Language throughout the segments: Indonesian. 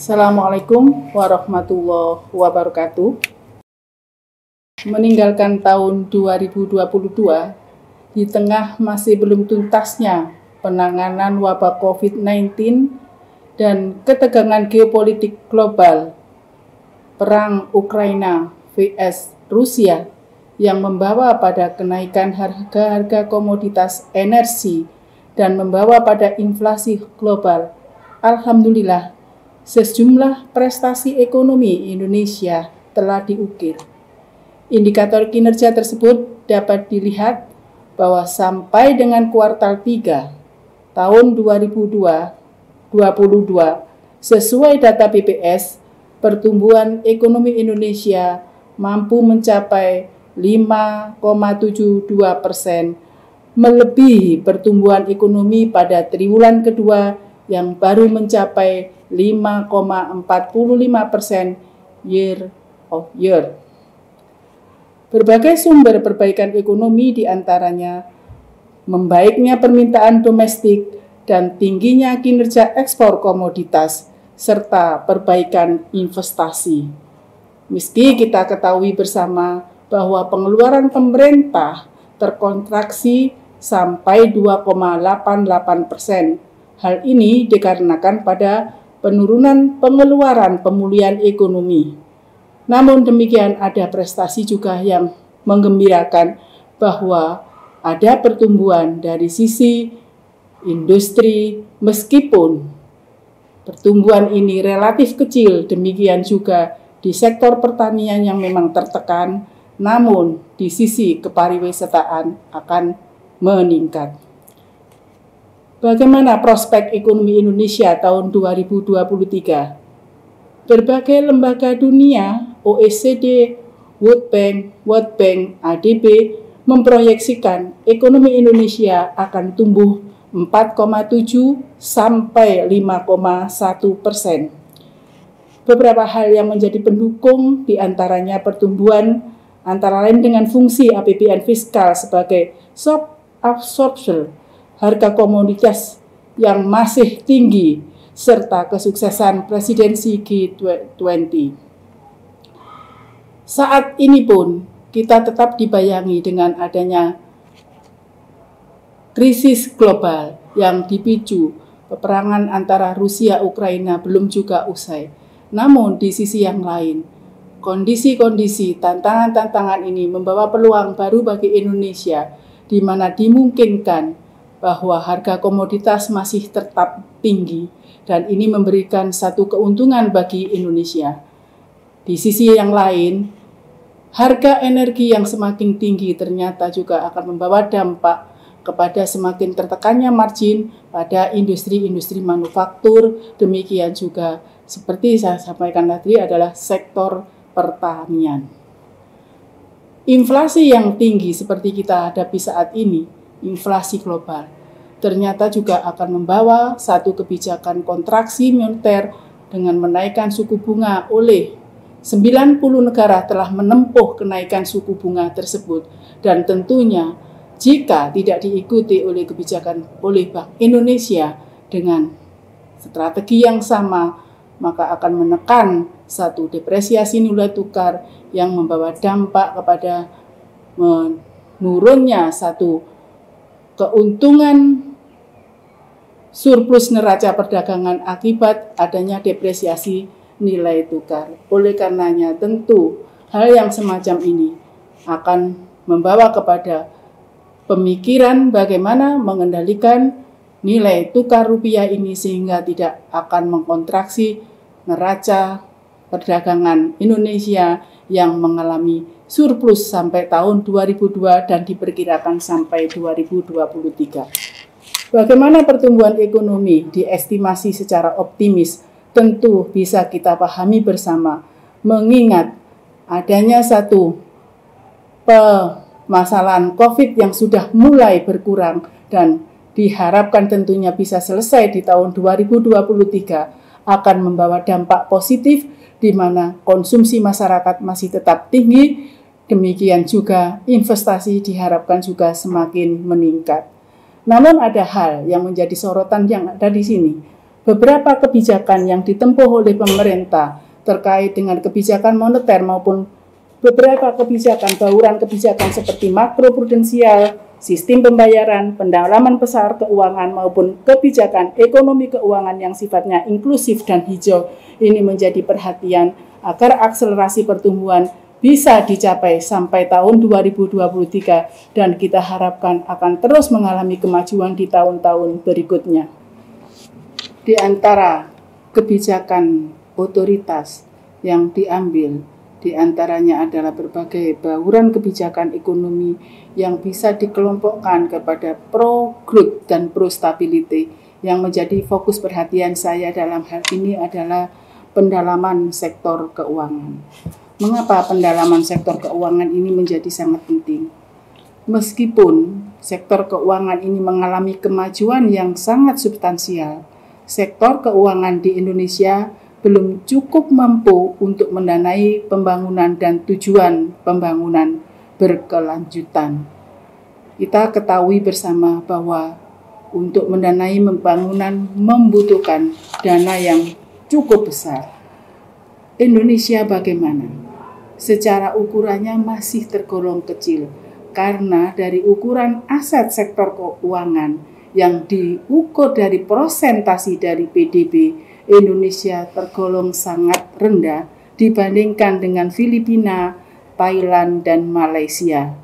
Assalamualaikum warahmatullahi wabarakatuh. Meninggalkan tahun 2022, di tengah masih belum tuntasnya penanganan wabah COVID-19 dan ketegangan geopolitik global, perang Ukraina vs Rusia yang membawa pada kenaikan harga-harga komoditas energi dan membawa pada inflasi global. Alhamdulillah, sejumlah prestasi ekonomi Indonesia telah diukir. Indikator kinerja tersebut dapat dilihat bahwa sampai dengan kuartal 3 tahun 2022, sesuai data BPS, pertumbuhan ekonomi Indonesia mampu mencapai 5,72%, melebihi pertumbuhan ekonomi pada triwulan kedua yang baru mencapai 5,45% year of year. Berbagai sumber perbaikan ekonomi diantaranya membaiknya permintaan domestik dan tingginya kinerja ekspor komoditas, serta perbaikan investasi. Meski kita ketahui bersama bahwa pengeluaran pemerintah terkontraksi sampai 2,88%. Hal ini dikarenakan pada penurunan pengeluaran pemulihan ekonomi. Namun demikian ada prestasi juga yang menggembirakan bahwa ada pertumbuhan dari sisi industri meskipun pertumbuhan ini relatif kecil, demikian juga di sektor pertanian yang memang tertekan, namun di sisi kepariwisataan akan meningkat. Bagaimana prospek ekonomi Indonesia tahun 2023? Berbagai lembaga dunia, OECD, World Bank, ADB, memproyeksikan ekonomi Indonesia akan tumbuh 4,7 sampai 5,1%. Beberapa hal yang menjadi pendukung diantaranya pertumbuhan antara lain dengan fungsi APBN fiskal sebagai shock absorption, harga komoditas yang masih tinggi, serta kesuksesan presidensi G20. Saat ini pun kita tetap dibayangi dengan adanya krisis global yang dipicu peperangan antara Rusia-Ukraina belum juga usai. Namun di sisi yang lain, kondisi-kondisi tantangan-tantangan ini membawa peluang baru bagi Indonesia, di mana dimungkinkan bahwa harga komoditas masih tetap tinggi dan ini memberikan satu keuntungan bagi Indonesia. Di sisi yang lain, harga energi yang semakin tinggi ternyata juga akan membawa dampak kepada semakin tertekannya margin pada industri-industri manufaktur, demikian juga seperti saya sampaikan tadi adalah sektor pertanian. Inflasi yang tinggi seperti kita hadapi saat ini, inflasi global, ternyata juga akan membawa satu kebijakan kontraksi moneter dengan menaikkan suku bunga oleh 90 negara telah menempuh kenaikan suku bunga tersebut, dan tentunya jika tidak diikuti oleh kebijakan oleh Bank Indonesia dengan strategi yang sama, maka akan menekan satu depresiasi nilai tukar yang membawa dampak kepada menurunnya satu keuntungan surplus neraca perdagangan akibat adanya depresiasi nilai tukar. Oleh karenanya tentu hal yang semacam ini akan membawa kepada pemikiran bagaimana mengendalikan nilai tukar rupiah ini sehingga tidak akan mengkontraksi neraca perdagangan Indonesia yang mengalami surplus sampai tahun 2002 dan diperkirakan sampai 2023. Bagaimana pertumbuhan ekonomi diestimasi secara optimis tentu bisa kita pahami bersama, mengingat adanya satu permasalahan COVID yang sudah mulai berkurang dan diharapkan tentunya bisa selesai di tahun 2023 akan membawa dampak positif di mana konsumsi masyarakat masih tetap tinggi, demikian juga investasi diharapkan juga semakin meningkat. Namun ada hal yang menjadi sorotan yang ada di sini, beberapa kebijakan yang ditempuh oleh pemerintah terkait dengan kebijakan moneter maupun beberapa kebijakan bauran kebijakan seperti makroprudensial, sistem pembayaran, pendalaman pasar keuangan maupun kebijakan ekonomi keuangan yang sifatnya inklusif dan hijau ini menjadi perhatian agar akselerasi pertumbuhan bisa dicapai sampai tahun 2023 dan kita harapkan akan terus mengalami kemajuan di tahun-tahun berikutnya. Di antara kebijakan otoritas yang diambil, di antaranya adalah berbagai bauran kebijakan ekonomi yang bisa dikelompokkan kepada pro-growth dan pro-stability. Yang menjadi fokus perhatian saya dalam hal ini adalah pendalaman sektor keuangan. Mengapa pendalaman sektor keuangan ini menjadi sangat penting? Meskipun sektor keuangan ini mengalami kemajuan yang sangat substansial, sektor keuangan di Indonesia belum cukup mampu untuk mendanai pembangunan dan tujuan pembangunan berkelanjutan. Kita ketahui bersama bahwa untuk mendanai pembangunan membutuhkan dana yang cukup besar. Indonesia bagaimana? Secara ukurannya masih tergolong kecil karena dari ukuran aset sektor keuangan yang diukur dari persentase dari PDB, Indonesia tergolong sangat rendah dibandingkan dengan Filipina, Thailand, dan Malaysia.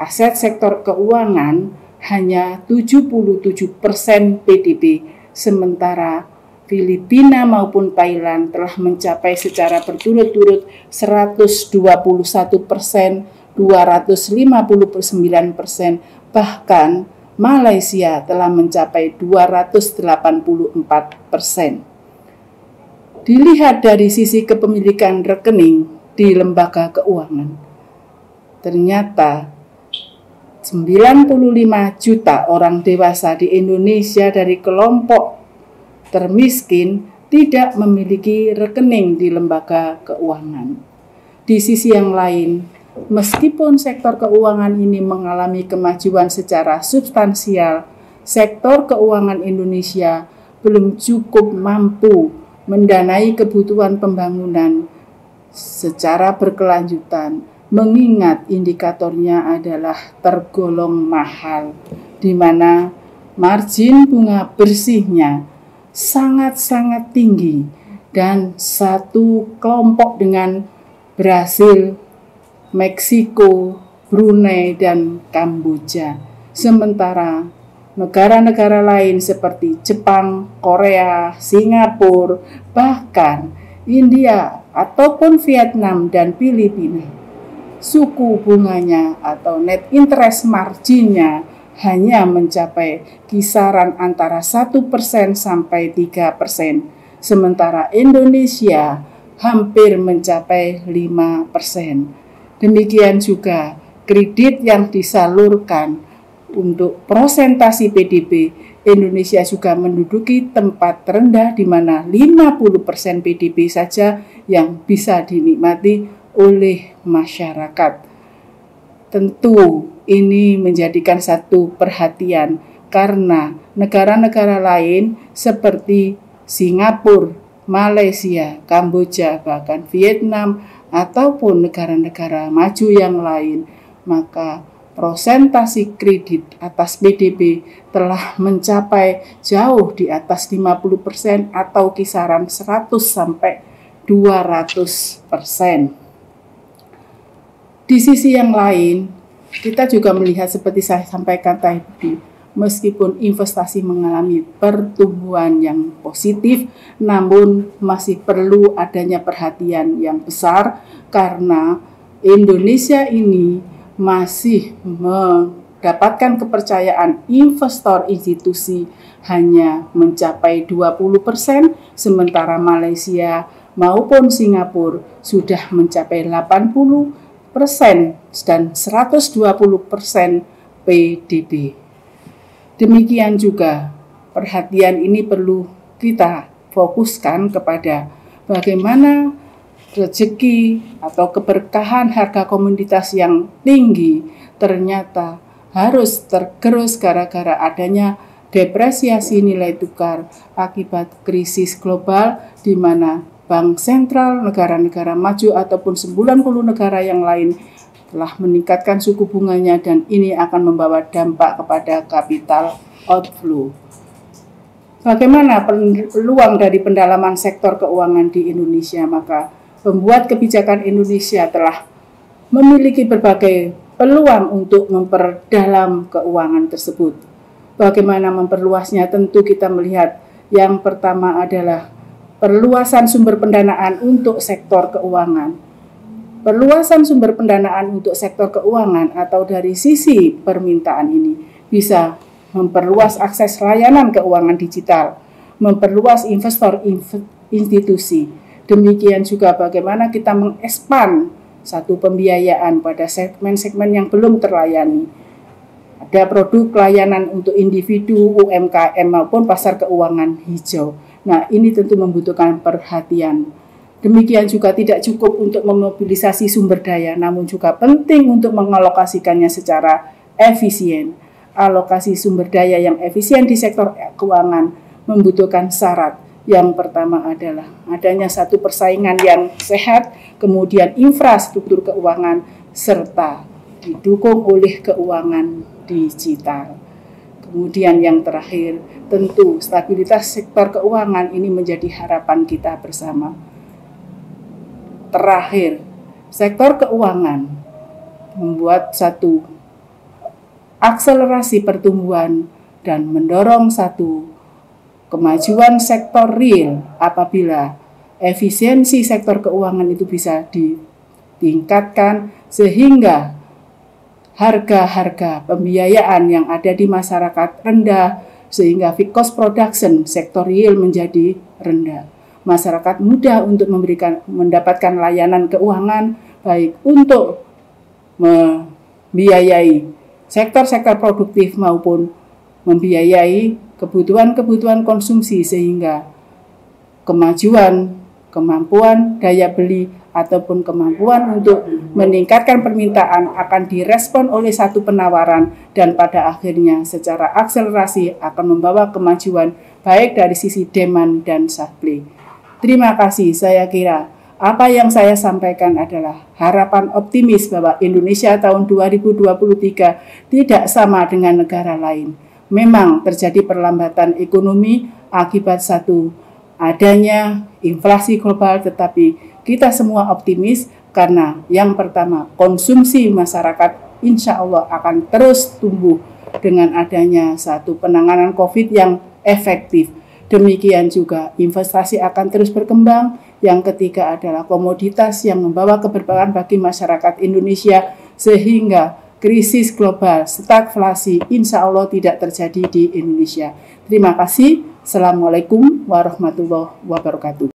Aset sektor keuangan hanya 77% PDB, sementara Filipina maupun Thailand telah mencapai secara berturut-turut 121%, 259%, bahkan Malaysia telah mencapai 284%. Dilihat dari sisi kepemilikan rekening di lembaga keuangan, ternyata 95 juta orang dewasa di Indonesia dari kelompok termiskin tidak memiliki rekening di lembaga keuangan. Di sisi yang lain, meskipun sektor keuangan ini mengalami kemajuan secara substansial, sektor keuangan Indonesia belum cukup mampu mendanai kebutuhan pembangunan secara berkelanjutan, mengingat indikatornya adalah tergolong mahal, di mana margin bunga bersihnya sangat-sangat tinggi dan satu kelompok dengan Brasil, Meksiko, Brunei, dan Kamboja. Sementara negara-negara lain seperti Jepang, Korea, Singapura, bahkan India ataupun Vietnam dan Filipina, suku bunganya atau net interest marginnya hanya mencapai kisaran antara 1% sampai 3%, sementara Indonesia hampir mencapai 5%. Demikian juga kredit yang disalurkan untuk persentase PDB, Indonesia juga menduduki tempat terendah di mana 50% PDB saja yang bisa dinikmati oleh masyarakat. Tentu ini menjadikan satu perhatian karena negara-negara lain seperti Singapura, Malaysia, Kamboja, bahkan Vietnam ataupun negara-negara maju yang lain, maka persentase kredit atas PDB telah mencapai jauh di atas 50% atau kisaran 100 sampai 200%. Di sisi yang lain, kita juga melihat seperti saya sampaikan tadi, meskipun investasi mengalami pertumbuhan yang positif, namun masih perlu adanya perhatian yang besar karena Indonesia ini masih mendapatkan kepercayaan investor institusi hanya mencapai 20%, sementara Malaysia maupun Singapura sudah mencapai 80% dan 120% PDB. Demikian juga perhatian ini perlu kita fokuskan kepada bagaimana rezeki atau keberkahan harga komoditas yang tinggi ternyata harus tergerus gara-gara adanya depresiasi nilai tukar akibat krisis global di mana bank sentral negara-negara maju ataupun 90 negara yang lain telah meningkatkan suku bunganya, dan ini akan membawa dampak kepada capital outflow. Bagaimana peluang dari pendalaman sektor keuangan di Indonesia? Maka pembuat kebijakan Indonesia telah memiliki berbagai peluang untuk memperdalam keuangan tersebut. Bagaimana memperluasnya? Tentu kita melihat yang pertama adalah perluasan sumber pendanaan untuk sektor keuangan. Perluasan sumber pendanaan untuk sektor keuangan atau dari sisi permintaan ini bisa memperluas akses layanan keuangan digital, memperluas investor institusi. Demikian juga bagaimana kita mengekspan satu pembiayaan pada segmen-segmen yang belum terlayani. Ada produk layanan untuk individu, UMKM maupun pasar keuangan hijau. Nah, ini tentu membutuhkan perhatian. Demikian juga tidak cukup untuk memobilisasi sumber daya, namun juga penting untuk mengalokasikannya secara efisien. Alokasi sumber daya yang efisien di sektor keuangan membutuhkan syarat. Yang pertama adalah adanya satu persaingan yang sehat, kemudian infrastruktur keuangan, serta didukung oleh keuangan digital. Kemudian yang terakhir, tentu stabilitas sektor keuangan ini menjadi harapan kita bersama. Terakhir, sektor keuangan membuat satu akselerasi pertumbuhan dan mendorong satu kemajuan sektor real apabila efisiensi sektor keuangan itu bisa ditingkatkan sehingga harga-harga pembiayaan yang ada di masyarakat rendah, sehingga fixed cost production sektor real menjadi rendah. Masyarakat mudah untuk mendapatkan layanan keuangan, baik untuk membiayai sektor-sektor produktif maupun membiayai kebutuhan-kebutuhan konsumsi, sehingga kemajuan, kemampuan daya beli ataupun kemampuan untuk meningkatkan permintaan akan direspon oleh satu penawaran, dan pada akhirnya secara akselerasi akan membawa kemajuan baik dari sisi demand dan supply. Terima kasih. Saya kira apa yang saya sampaikan adalah harapan optimis bahwa Indonesia tahun 2023 tidak sama dengan negara lain. Memang terjadi perlambatan ekonomi akibat satu adanya inflasi global, tetapi kita semua optimis karena yang pertama, konsumsi masyarakat insya Allah akan terus tumbuh dengan adanya satu penanganan COVID yang efektif. Demikian juga investasi akan terus berkembang. Yang ketiga adalah komoditas yang membawa keberkahan bagi masyarakat Indonesia, sehingga krisis global, stagflasi insya Allah tidak terjadi di Indonesia. Terima kasih. Assalamualaikum warahmatullahi wabarakatuh.